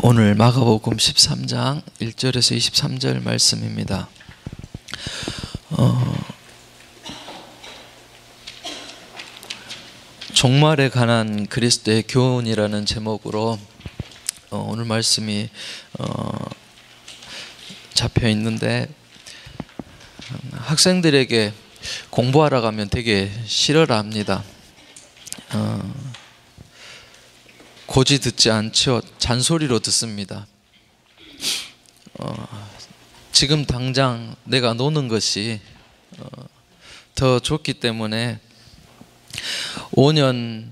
오늘 마가복음 13장 1절에서 23절 말씀입니다. 종말에 관한 그리스도의 교훈이라는 제목으로 오늘 말씀이 잡혀 있는데, 학생들에게 공부하러 가면 되게 싫어라 합니다. 고지 듣지 않죠. 잔소리로 듣습니다. 지금 당장 내가 노는 것이 더 좋기 때문에 5년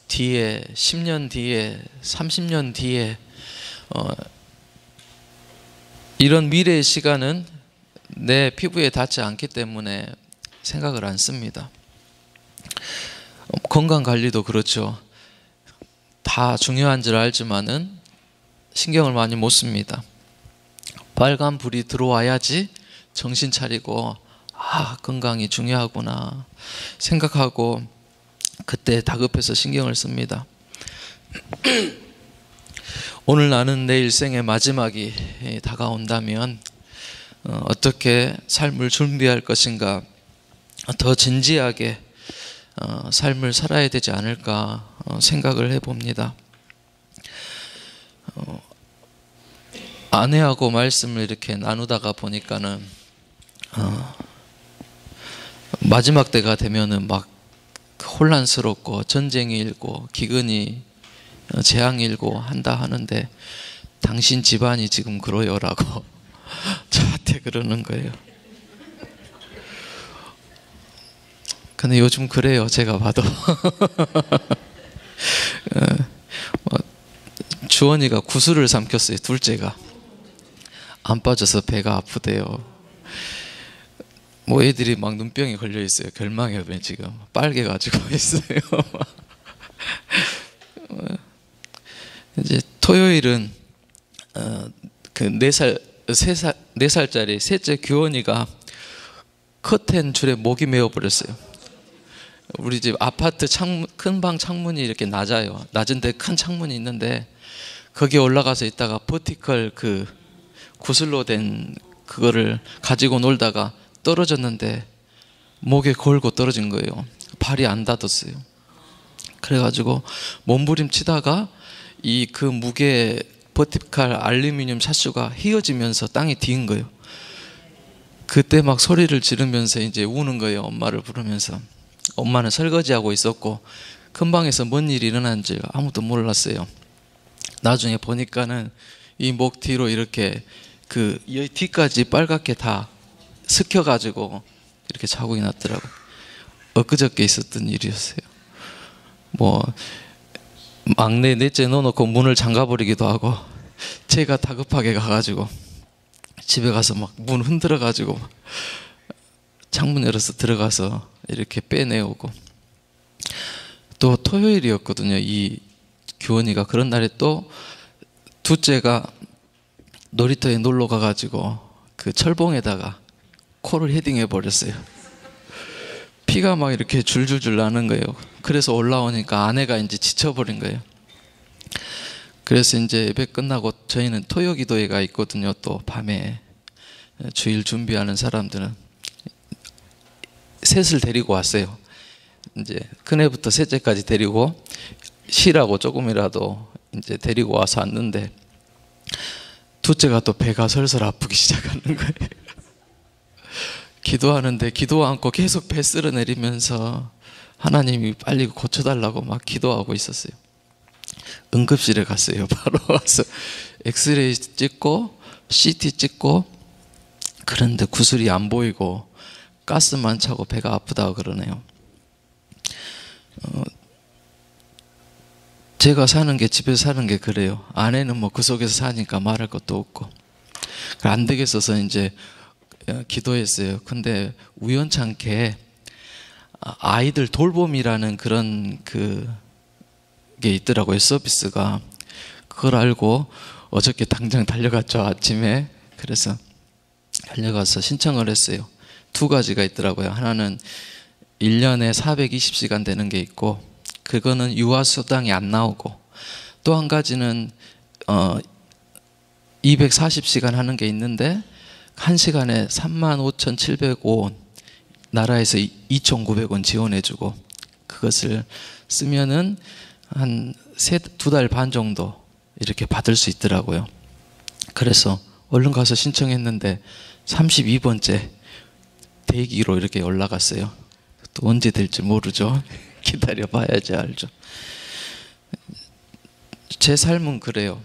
뒤에, 10년 뒤에, 30년 뒤에 이런 미래의 시간은 내 피부에 닿지 않기 때문에 생각을 안 씁니다. 건강관리도 그렇죠. 다 중요한 줄 알지만은 신경을 많이 못 씁니다. 빨간 불이 들어와야지 정신 차리고 건강이 중요하구나 생각하고 그때 다급해서 신경을 씁니다. 오늘 나는 내 일생의 마지막이 다가온다면 어떻게 삶을 준비할 것인가, 더 진지하게 삶을 살아야 되지 않을까 생각을 해봅니다. 아내하고 말씀을 이렇게 나누다가 보니까는 마지막 때가 되면은 막 혼란스럽고 전쟁이 일고 기근이 재앙이 일고 한다 하는데, 당신 집안이 지금 그러요라고 저한테 그러는 거예요. 근데 요즘 그래요, 제가 봐도. 주원이가 구슬을 삼켰어요. 둘째가 안 빠져서 배가 아프대요. 뭐 애들이 막 눈병이 걸려 있어요. 결막염에 지금 빨개가지고 있어요. 이제 토요일은 그 4살짜리 셋째 규원이가 커튼 줄에 목이 메어 버렸어요. 우리 집 아파트 큰 방 창문이 이렇게 낮아요. 낮은데 큰 창문이 있는데 거기에 올라가서 있다가 버티컬 그 구슬로 된 그거를 가지고 놀다가 떨어졌는데 목에 걸고 떨어진 거예요. 발이 안 닿았어요. 그래가지고 몸부림치다가 이 그 무게 버티컬 알루미늄 샷슈가 휘어지면서 땅에 뒤인 거예요. 그때 막 소리를 지르면서 이제 우는 거예요. 엄마를 부르면서. 엄마는 설거지하고 있었고 큰 방에서 뭔 일이 일어난지 아무도 몰랐어요. 나중에 보니까는 이 목 뒤로 이렇게 그 여기 뒤까지 빨갛게 다 스켜가지고 이렇게 자국이 났더라고요. 엊그저께 있었던 일이었어요. 뭐 막내 넷째 넣어놓고 문을 잠가버리기도 하고, 제가 다급하게 가가지고 집에 가서 막 문 흔들어가지고 창문 열어서 들어가서 이렇게 빼내오고. 또 토요일이었거든요. 이 규원이가 그런 날에 또 둘째가 놀이터에 놀러 가가지고 그 철봉에다가 코를 헤딩해 버렸어요. 피가 막 이렇게 줄줄줄 나는 거예요. 그래서 올라오니까 아내가 이제 지쳐버린 거예요. 그래서 이제 예배 끝나고 저희는 토요 기도회가 있거든요. 또 밤에 주일 준비하는 사람들은 셋을 데리고 왔어요. 이제 큰애부터 셋째까지 데리고 쉬라고 조금이라도 이제 데리고 와서 왔는데, 둘째가 또 배가 설설 아프기 시작하는 거예요. 기도하는데 기도 않고 계속 배 쓸어내리면서 하나님이 빨리 고쳐달라고 막 기도하고 있었어요. 응급실에 갔어요. 바로 와서 엑스레이 찍고 CT 찍고, 그런데 구슬이 안 보이고 가스만 차고 배가 아프다고 그러네요. 제가 사는 게, 집에서 사는 게 그래요. 아내는 뭐 그 속에서 사니까 말할 것도 없고. 안 되겠어서 이제 기도했어요. 근데 우연찮게 아이들 돌봄이라는 그런 게 있더라고요. 서비스가. 그걸 알고 어저께 당장 달려갔죠. 아침에. 그래서 달려가서 신청을 했어요. 2가지가 있더라고요. 하나는 1년에 420시간 되는 게 있고, 그거는 유아수당이 안 나오고, 또 한 가지는 240시간 하는 게 있는데 1시간에 35,705원 나라에서 2,900원 지원해주고 그것을 쓰면은 한 2달 반 정도 이렇게 받을 수 있더라고요. 그래서 얼른 가서 신청했는데 32번째 대기로 이렇게 올라갔어요. 또 언제 될지 모르죠. 기다려 봐야지 알죠. 제 삶은 그래요.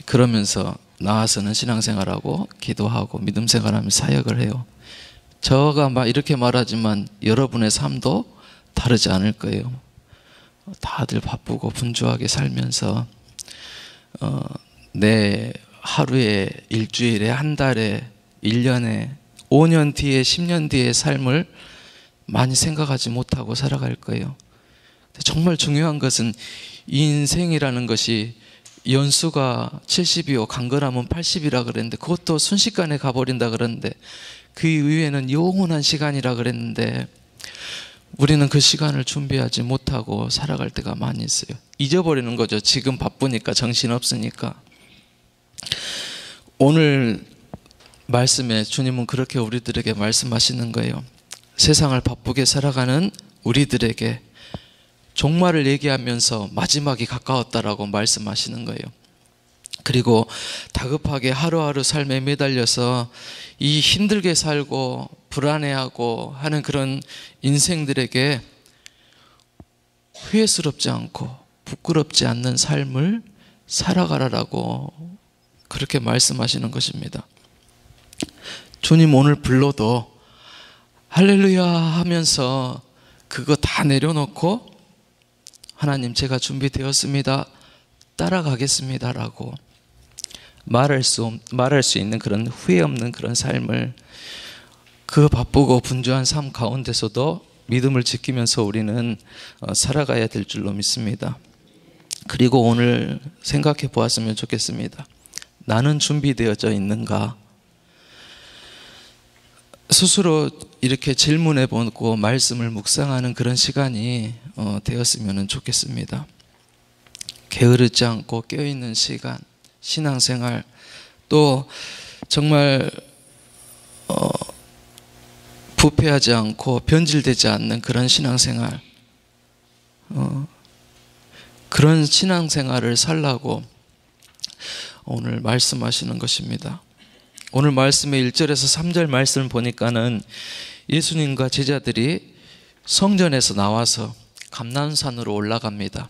그러면서 나와서는 신앙생활하고 기도하고 믿음생활하며 사역을 해요. 저가 막 이렇게 말하지만 여러분의 삶도 다르지 않을 거예요. 다들 바쁘고 분주하게 살면서 내 하루에, 일주일에, 한 달에, 1년에, 5년 뒤에, 10년 뒤의 삶을 많이 생각하지 못하고 살아갈 거예요. 정말 중요한 것은 이 인생이라는 것이 연수가 70이요 강건하면 80이라 그랬는데 그것도 순식간에 가버린다 그랬는데 그 이후에는 영원한 시간이라 그랬는데 우리는 그 시간을 준비하지 못하고 살아갈 때가 많이 있어요. 잊어버리는 거죠. 지금 바쁘니까 정신없으니까. 오늘 말씀에 주님은 그렇게 우리들에게 말씀하시는 거예요. 세상을 바쁘게 살아가는 우리들에게 종말을 얘기하면서 마지막이 가까웠다라고 말씀하시는 거예요. 그리고 다급하게 하루하루 삶에 매달려서 이 힘들게 살고 불안해하고 하는 그런 인생들에게 후회스럽지 않고 부끄럽지 않는 삶을 살아가라라고 그렇게 말씀하시는 것입니다. 주님 오늘 불러도 할렐루야 하면서 그거 다 내려놓고 하나님 제가 준비되었습니다. 따라가겠습니다 라고 말할 수 있는 그런 후회 없는 그런 삶을 그 바쁘고 분주한 삶 가운데서도 믿음을 지키면서 우리는 살아가야 될 줄로 믿습니다. 그리고 오늘 생각해 보았으면 좋겠습니다. 나는 준비되어져 있는가? 스스로 이렇게 질문해 보고 말씀을 묵상하는 그런 시간이 되었으면 좋겠습니다. 게으르지 않고 깨어있는 시간, 신앙생활, 또 정말 부패하지 않고 변질되지 않는 그런 신앙생활, 그런 신앙생활을 살라고 오늘 말씀하시는 것입니다. 오늘 말씀의 1절에서 3절 말씀을 보니까는 예수님과 제자들이 성전에서 나와서 감람산으로 올라갑니다.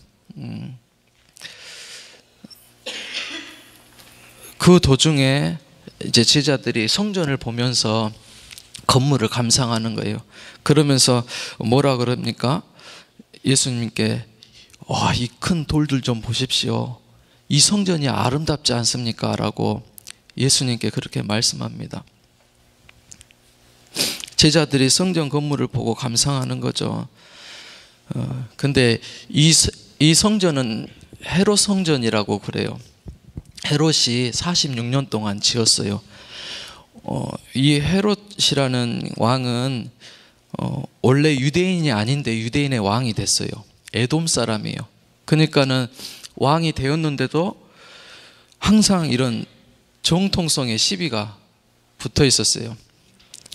그 도중에 이제 제자들이 성전을 보면서 건물을 감상하는 거예요. 그러면서 뭐라 그럽니까? 예수님께 이 큰 돌들 좀 보십시오. 이 성전이 아름답지 않습니까? 라고 예수님께 그렇게 말씀합니다. 제자들이 성전 건물을 보고 감상하는 거죠. 근데 이 성전은 헤롯 성전이라고 그래요. 헤롯이 46년 동안 지었어요. 이 헤롯이라는 왕은 원래 유대인이 아닌데 유대인의 왕이 됐어요. 에돔 사람이에요. 그러니까는 왕이 되었는데도 항상 이런 정통성의 시비가 붙어 있었어요.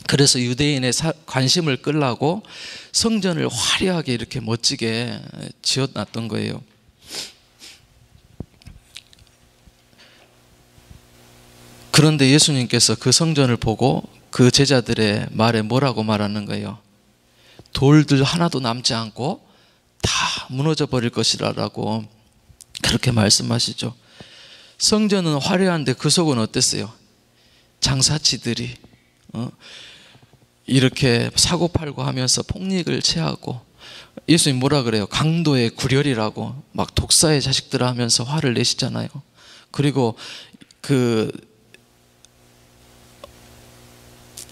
그래서 유대인의 관심을 끌라고 성전을 화려하게 이렇게 멋지게 지어놨던 거예요. 그런데 예수님께서 그 성전을 보고 그 제자들의 말에 뭐라고 말하는 거예요? 돌들 하나도 남지 않고 다 무너져 버릴 것이라고 그렇게 말씀하시죠. 성전은 화려한데 그 속은 어땠어요? 장사치들이 이렇게 사고팔고 하면서 폭력을 취하고, 예수님 뭐라 그래요? 강도의 구렬이라고 막 독사의 자식들 하면서 화를 내시잖아요. 그리고 그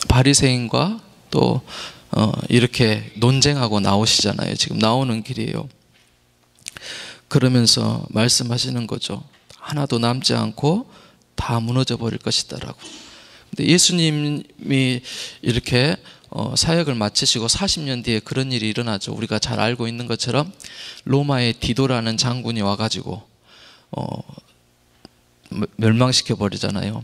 바리새인과 또 이렇게 논쟁하고 나오시잖아요. 지금 나오는 길이에요. 그러면서 말씀하시는 거죠. 하나도 남지 않고 다 무너져 버릴 것이다라고. 근데 예수님이 이렇게 사역을 마치시고 40년 뒤에 그런 일이 일어나죠. 우리가 잘 알고 있는 것처럼 로마의 디도라는 장군이 와가지고 멸망시켜 버리잖아요.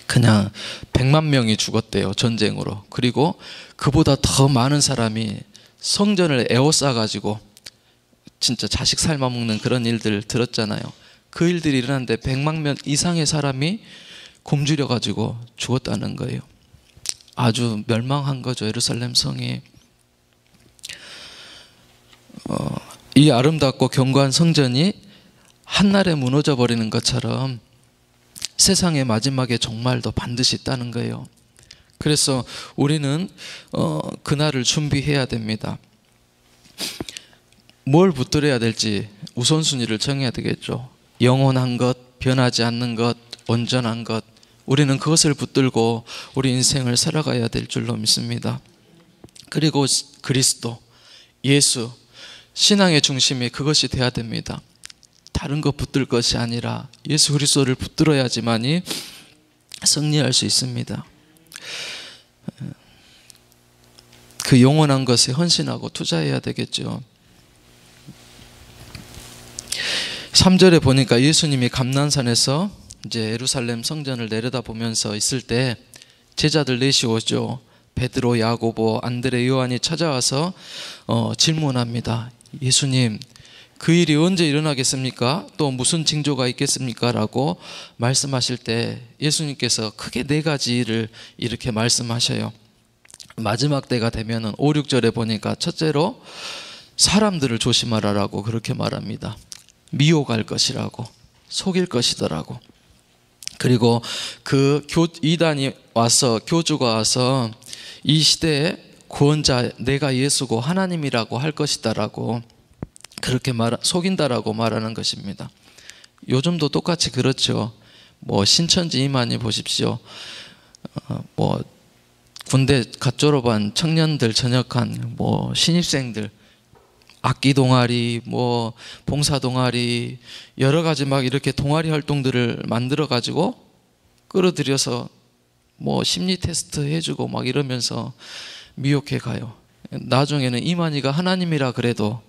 그냥 100만 명이 죽었대요, 전쟁으로. 그리고 그보다 더 많은 사람이 성전을 에워싸 가지고 진짜 자식 삶아먹는 그런 일들 들었잖아요. 그 일들이 일어났는데 100만 명 이상의 사람이 굶주려 가지고 죽었다는 거예요. 아주 멸망한 거죠, 예루살렘 성이. 이 아름답고 견고한 성전이 한날에 무너져 버리는 것처럼 세상의 마지막에 종말도 반드시 있다는 거예요. 그래서 우리는 그날을 준비해야 됩니다. 뭘 붙들어야 될지 우선순위를 정해야 되겠죠. 영원한 것, 변하지 않는 것, 온전한 것, 우리는 그것을 붙들고 우리 인생을 살아가야 될 줄로 믿습니다. 그리고 그리스도, 예수, 신앙의 중심이 그것이 돼야 됩니다. 다른 것 붙들 것이 아니라 예수 그리스도를 붙들어야지만이 승리할 수 있습니다. 그 영원한 것에 헌신하고 투자해야 되겠죠. 3절에 보니까 예수님이 감난산에서 이제 예루살렘 성전을 내려다보면서 있을 때 제자들 넷이 오죠. 베드로, 야고보, 안드레, 요한이 찾아와서 질문합니다. 예수님, 그 일이 언제 일어나겠습니까? 또 무슨 징조가 있겠습니까? 라고 말씀하실 때 예수님께서 크게 4가지를 이렇게 말씀하셔요. 마지막 때가 되면은 5, 6절에 보니까 첫째로 사람들을 조심하라라고 그렇게 말합니다. 미혹할 것이라고, 속일 것이더라고. 그리고 그 이단이 와서, 교주가 와서 이 시대에 구원자 내가 예수고 하나님이라고 할 것이다라고 그렇게 속인다라고 말하는 것입니다. 요즘도 똑같이 그렇죠. 뭐 신천지 이만희 보십시오. 뭐 군대 갓 졸업한 청년들 전역한 뭐 신입생들 악기 동아리, 뭐 봉사 동아리, 여러 가지 막 이렇게 동아리 활동들을 만들어 가지고 끌어들여서 뭐 심리 테스트 해주고 막 이러면서 미혹해 가요. 나중에는 이만희가 하나님이라 그래도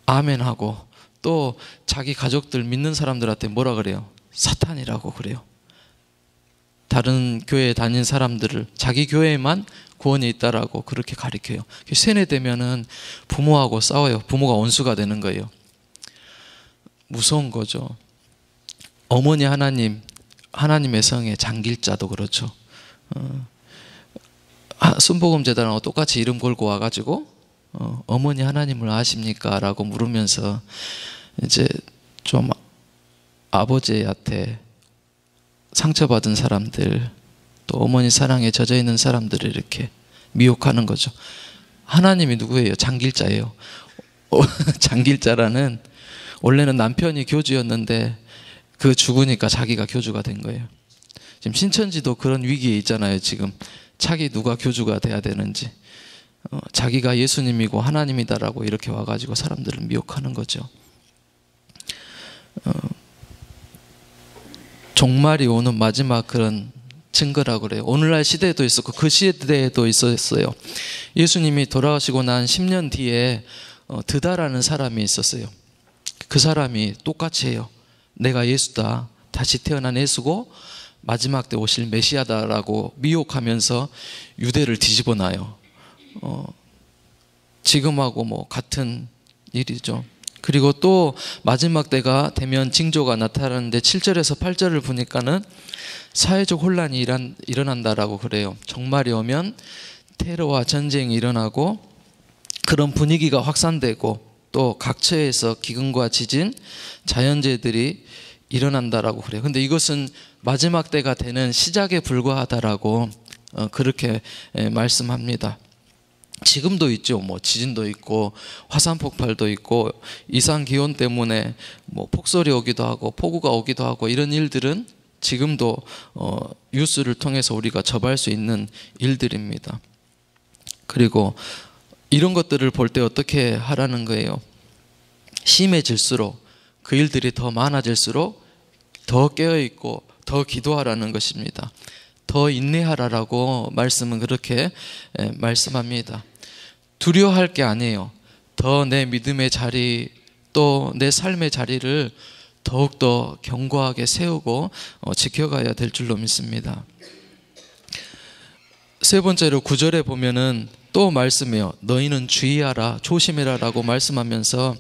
아멘 하고 또 자기 가족들 믿는 사람들한테 뭐라 그래요? 사탄이라고 그래요. 다른 교회에 다닌 사람들을 자기 교회에만 구원이 있다라고 그렇게 가르쳐요. 세뇌되면은 부모하고 싸워요. 부모가 원수가 되는 거예요. 무서운 거죠. 어머니 하나님, 하나님의 성에 장길자도 그렇죠. 순복음재단하고 똑같이 이름 걸고 와가지고 어머니 하나님을 아십니까? 라고 물으면서 이제 좀 아버지한테 상처받은 사람들, 또 어머니 사랑에 젖어 있는 사람들을 이렇게 미혹하는 거죠. 하나님이 누구예요? 장길자예요. 장길자라는, 원래는 남편이 교주였는데 그 죽으니까 자기가 교주가 된 거예요. 지금 신천지도 그런 위기에 있잖아요. 지금 차기 누가 교주가 돼야 되는지, 자기가 예수님이고 하나님이다라고 이렇게 와가지고 사람들을 미혹하는 거죠. 종말이 오는 마지막 그런 증거라고 그래요. 오늘날 시대에도 있었고 그 시대에도 있었어요. 예수님이 돌아가시고 난 10년 뒤에 드다라는 사람이 있었어요. 그 사람이 똑같이 해요. 내가 예수다, 다시 태어난 예수고 마지막 때 오실 메시아다라고 미혹하면서 유대를 뒤집어 놔요. 지금하고 뭐 같은 일이죠. 그리고 또 마지막 때가 되면 징조가 나타나는데 7절에서 8절을 보니까는 사회적 혼란이 일어난다라고 그래요. 종말이 오면 테러와 전쟁이 일어나고 그런 분위기가 확산되고 또 각처에서 기근과 지진, 자연재해들이 일어난다라고 그래요. 근데 이것은 마지막 때가 되는 시작에 불과하다라고 그렇게 말씀합니다. 지금도 있죠. 뭐 지진도 있고 화산 폭발도 있고 이상 기온 때문에 뭐 폭설이 오기도 하고 폭우가 오기도 하고 이런 일들은 지금도 뉴스를 통해서 우리가 접할 수 있는 일들입니다. 그리고 이런 것들을 볼 때 어떻게 하라는 거예요? 심해질수록 그 일들이 더 많아질수록 더 깨어있고 더 기도하라는 것입니다. 더 인내하라라고 말씀은 그렇게 말씀합니다. 두려워할 게 아니에요. 더 내 믿음의 자리, 또 내 삶의 자리를 더욱더 견고하게 세우고 지켜가야 될 줄로 믿습니다. 세 번째로 9절에 보면은 또 말씀해요. 너희는 주의하라 조심해라 라고 말씀하면서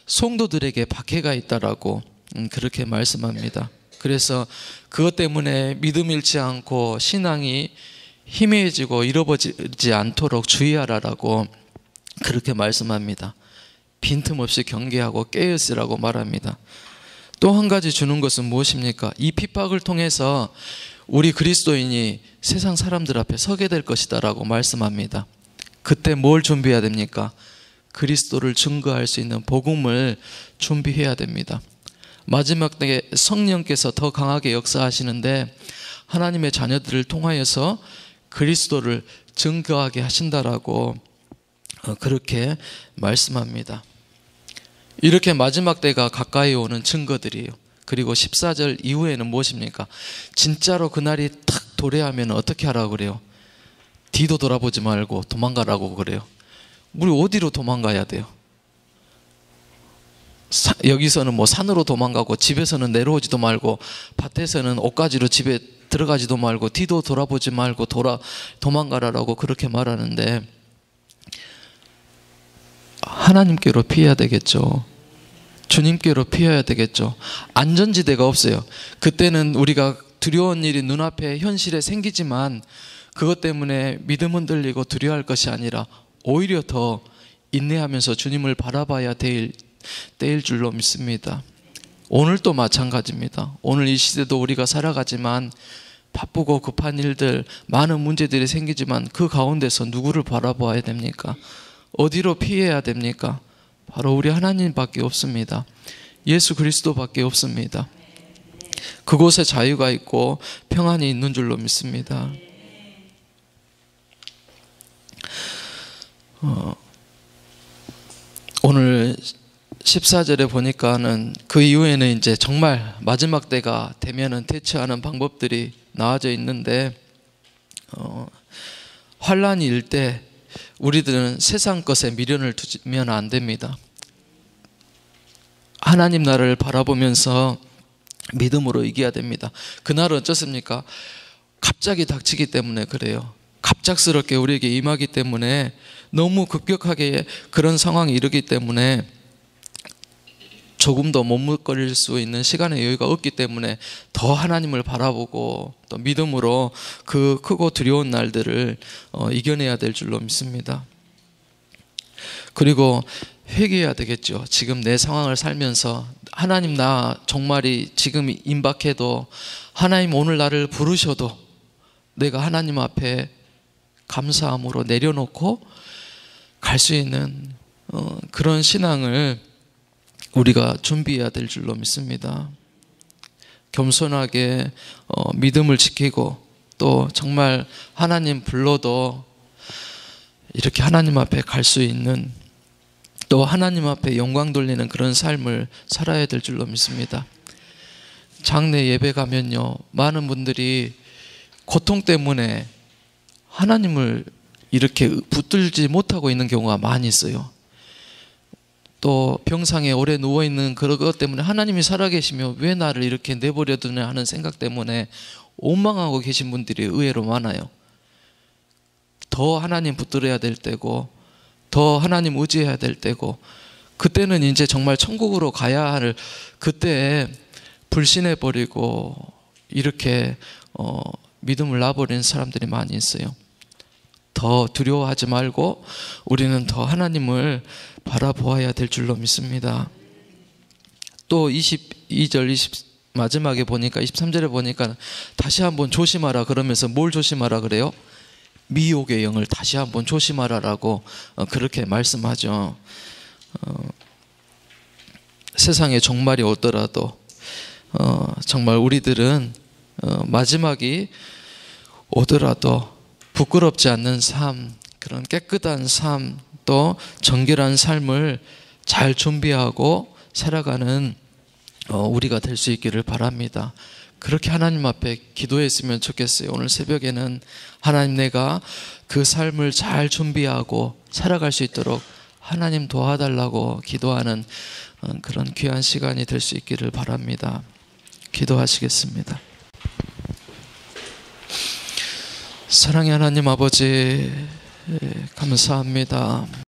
성도들에게 박해가 있다라고 그렇게 말씀합니다. 그래서 그것 때문에 믿음 잃지 않고 신앙이 희미해지고 잃어버리지 않도록 주의하라라고 그렇게 말씀합니다. 빈틈없이 경계하고 깨어있으라고 말합니다. 또 한 가지 주는 것은 무엇입니까? 이 핍박을 통해서 우리 그리스도인이 세상 사람들 앞에 서게 될 것이다 라고 말씀합니다. 그때 뭘 준비해야 됩니까? 그리스도를 증거할 수 있는 복음을 준비해야 됩니다. 마지막 때에 성령께서 더 강하게 역사하시는데 하나님의 자녀들을 통하여서 그리스도를 증거하게 하신다라고 그렇게 말씀합니다. 이렇게 마지막 때가 가까이 오는 증거들이에요. 그리고 14절 이후에는 무엇입니까? 진짜로 그날이 탁 도래하면 어떻게 하라고 그래요? 뒤도 돌아보지 말고 도망가라고 그래요. 우리 어디로 도망가야 돼요? 여기서는 뭐 산으로 도망가고 집에서는 내려오지도 말고 밭에서는 옷가지로 집에 들어가지도 말고 뒤도 돌아보지 말고 도망가라라고 그렇게 말하는데 하나님께로 피해야 되겠죠. 주님께로 피해야 되겠죠. 안전지대가 없어요. 그때는 우리가 두려운 일이 눈앞에 현실에 생기지만 그것 때문에 믿음 흔들리고 두려워할 것이 아니라 오히려 더 인내하면서 주님을 바라봐야 될 때일 줄로 믿습니다. 오늘도 마찬가지입니다. 오늘 이 시대도 우리가 살아가지만 바쁘고 급한 일들, 많은 문제들이 생기지만 그 가운데서 누구를 바라봐야 됩니까? 어디로 피해야 됩니까? 바로 우리 하나님밖에 없습니다. 예수 그리스도밖에 없습니다. 그곳에 자유가 있고 평안이 있는 줄로 믿습니다. 오늘 14절에 보니까는 그 이후에는 이제 정말 마지막 때가 되면은 대처하는 방법들이 나와져 있는데 환란이 일 때 우리들은 세상 것에 미련을 두면 안 됩니다. 하나님 나라를 바라보면서 믿음으로 이겨야 됩니다. 그날은 어쩌습니까? 갑자기 닥치기 때문에 그래요. 갑작스럽게 우리에게 임하기 때문에 너무 급격하게 그런 상황이 이르기 때문에 조금 더 머뭇거릴 수 있는 시간의 여유가 없기 때문에 더 하나님을 바라보고 또 믿음으로 그 크고 두려운 날들을 이겨내야 될 줄로 믿습니다. 그리고 회개해야 되겠죠. 지금 내 상황을 살면서 하나님 나 정말이 지금 임박해도 하나님 오늘 나를 부르셔도 내가 하나님 앞에 감사함으로 내려놓고 갈 수 있는 그런 신앙을 우리가 준비해야 될 줄로 믿습니다. 겸손하게 믿음을 지키고 또 정말 하나님 불러도 이렇게 하나님 앞에 갈 수 있는 또 하나님 앞에 영광 돌리는 그런 삶을 살아야 될 줄로 믿습니다. 장례 예배 가면요, 많은 분들이 고통 때문에 하나님을 이렇게 붙들지 못하고 있는 경우가 많이 있어요. 또 병상에 오래 누워있는 그것 때문에 하나님이 살아계시며 왜 나를 이렇게 내버려두냐 하는 생각 때문에 원망하고 계신 분들이 의외로 많아요. 더 하나님 붙들어야 될 때고 더 하나님 의지해야 될 때고 그때는 이제 정말 천국으로 가야 할 그때에 불신해버리고 이렇게 믿음을 놔버리는 사람들이 많이 있어요. 더 두려워하지 말고 우리는 더 하나님을 바라보아야 될 줄로 믿습니다. 또 22절 마지막에 보니까 23절에 보니까 다시 한번 조심하라 그러면서 뭘 조심하라 그래요? 미혹의 영을 다시 한번 조심하라라고 그렇게 말씀하죠. 세상에 종말이 오더라도 정말 우리들은 마지막이 오더라도 부끄럽지 않는 삶, 그런 깨끗한 삶, 또 정결한 삶을 잘 준비하고 살아가는 우리가 될 수 있기를 바랍니다. 그렇게 하나님 앞에 기도했으면 좋겠어요. 오늘 새벽에는 하나님 내가 그 삶을 잘 준비하고 살아갈 수 있도록 하나님 도와달라고 기도하는 그런 귀한 시간이 될 수 있기를 바랍니다. 기도하시겠습니다. 사랑의 하나님 아버지, 감사합니다.